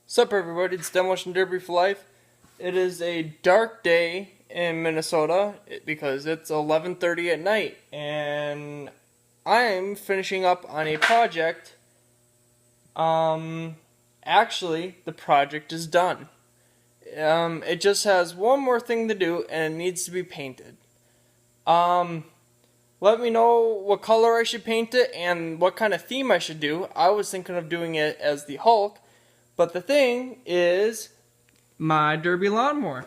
Sup everybody, it's Demolition Derby for Life. It is a dark day in Minnesota because it's 11:30 at night and I'm finishing up on a project. Actually, the project is done. It just has one more thing to do and it needs to be painted. Let me know what color I should paint it and what kind of theme I should do. I was thinking of doing it as the Hulk. But the thing is my Derby lawnmower.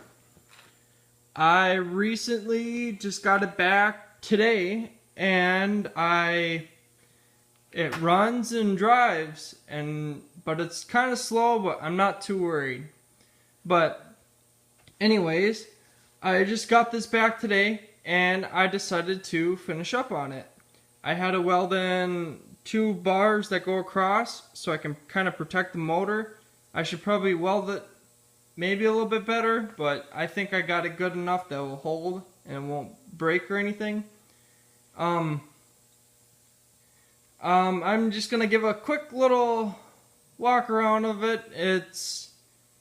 I recently just got it back today and it runs and drives but it's kind of slow, but I'm not too worried. But anyways, I just got this back today and I decided to finish up on it. I had to weld in 2 bars that go across so I can kind of protect the motor. I should probably weld it maybe a little bit better, but I think I got it good enough that it will hold and it won't break or anything. I'm just gonna give a quick little walk around of it.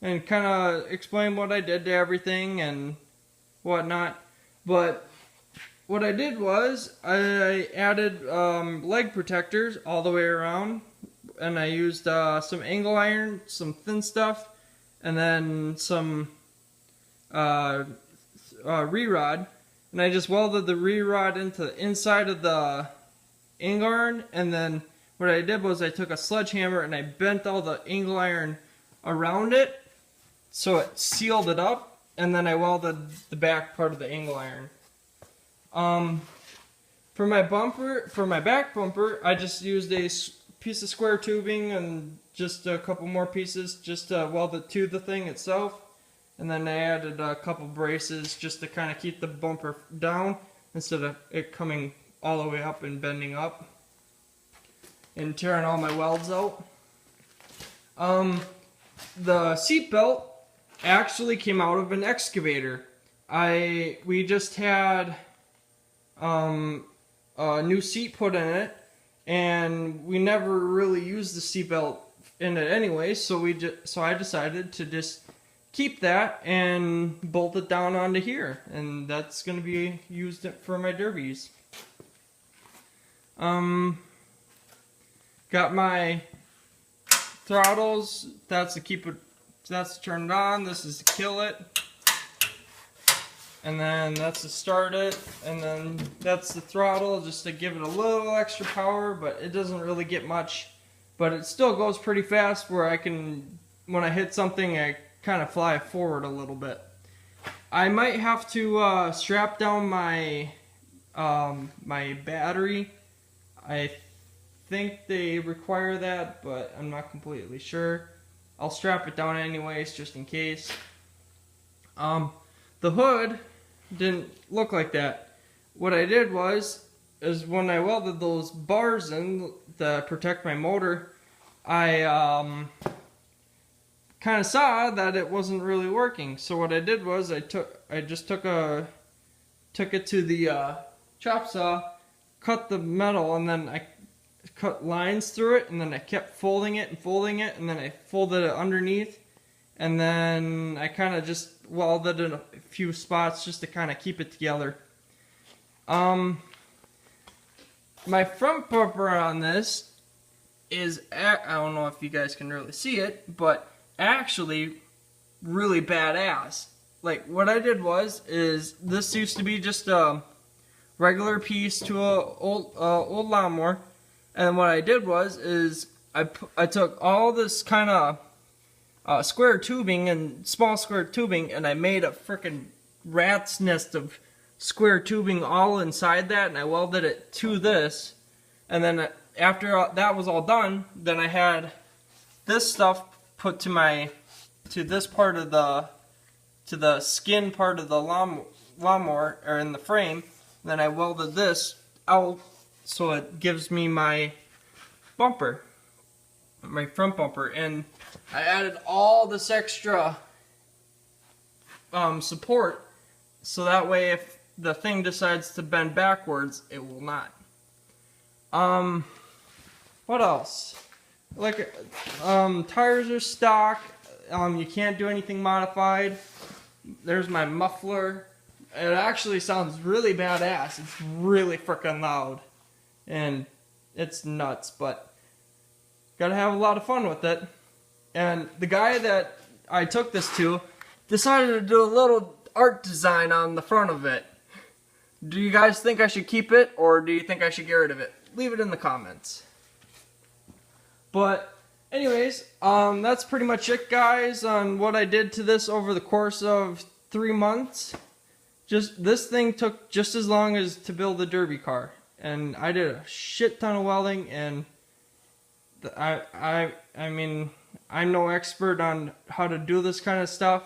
And kind of explain what I did to everything and whatnot. But what I did was I added leg protectors all the way around. And I used some angle iron, some thin stuff, and then some re-rod. And I just welded the re-rod into the inside of the angle iron. And then what I did was I took a sledgehammer and I bent all the angle iron around it, so it sealed it up. And then I welded the back part of the angle iron. For my back bumper, I just used a piece of square tubing and just a couple more pieces just to weld it to the thing itself. And then I added a couple braces just to kind of keep the bumper down instead of it coming all the way up and bending up and tearing all my welds out. The seat belt actually came out of an excavator. We just had a new seat put in it, and we never really used the seatbelt in it anyway, so I decided to just keep that and bolt it down onto here, and that's going to be used for my derbies. Got my throttles. That's to keep it. That's to turn it on. This is to kill it. And then that's to start it, and then that's the throttle just to give it a little extra power, but it doesn't really get much. But it still goes pretty fast where I can, when I hit something, I kind of fly forward a little bit. I might have to strap down my my battery. I think they require that, but I'm not completely sure. I'll strap it down anyways, just in case. The hood didn't look like that. What I did is when I welded those bars in to protect my motor, I kind of saw that it wasn't really working. So what I did was I just took it to the chop saw, cut the metal, and then I cut lines through it, and then I kept folding it, and then I folded it underneath. And then I kind of just welded in a few spots just to kind of keep it together. My front bumper on this is, I don't know if you guys can really see it, but actually really badass. Like, what I did is this used to be just a regular piece to a old lawnmower. And what I did is I took all this kind of square tubing and small square tubing, and I made a frickin' rat's nest of square tubing all inside that, and I welded it to this. And then after that was all done, then I had this stuff put to this part of the skin part of the lawnmower, or in the frame. And then I welded this out so it gives me my bumper, my front bumper, and I added all this extra support so that way if the thing decides to bend backwards, it will not. What else? Like, tires are stock. You can't do anything modified. There's my muffler. It actually sounds really badass. It's really freaking loud. And it's nuts, but gotta have a lot of fun with it. And the guy that I took this to decided to do a little art design on the front of it. Do you guys think I should keep it, or do you think I should get rid of it? Leave it in the comments. But anyways, that's pretty much it, guys, on what I did to this over the course of 3 months. Just this thing took just as long as to build the derby car, and I did a shit ton of welding. And I mean, I'm no expert on how to do this kind of stuff,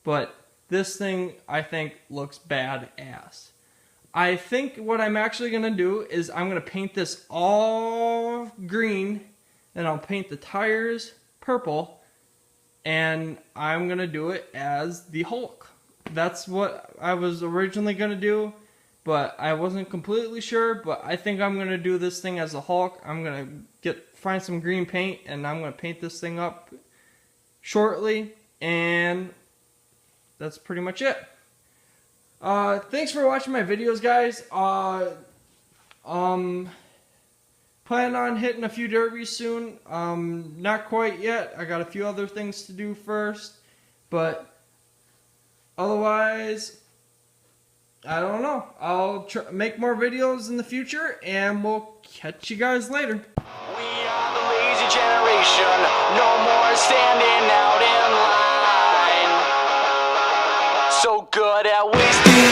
but this thing I think looks badass. I think what I'm actually gonna do is I'm gonna paint this all green, and I'll paint the tires purple, and I'm gonna do it as the Hulk. That's what I was originally gonna do, but I wasn't completely sure. But I think I'm gonna do this thing as a Hulk. I'm gonna find some green paint, and I'm gonna paint this thing up shortly, and that's pretty much it. Thanks for watching my videos, guys. Plan on hitting a few derbies soon. Not quite yet. I got a few other things to do first, but otherwise, I don't know. I'll make more videos in the future, and we'll catch you guys later. We are the lazy generation. No more standing out in line. So good at wasting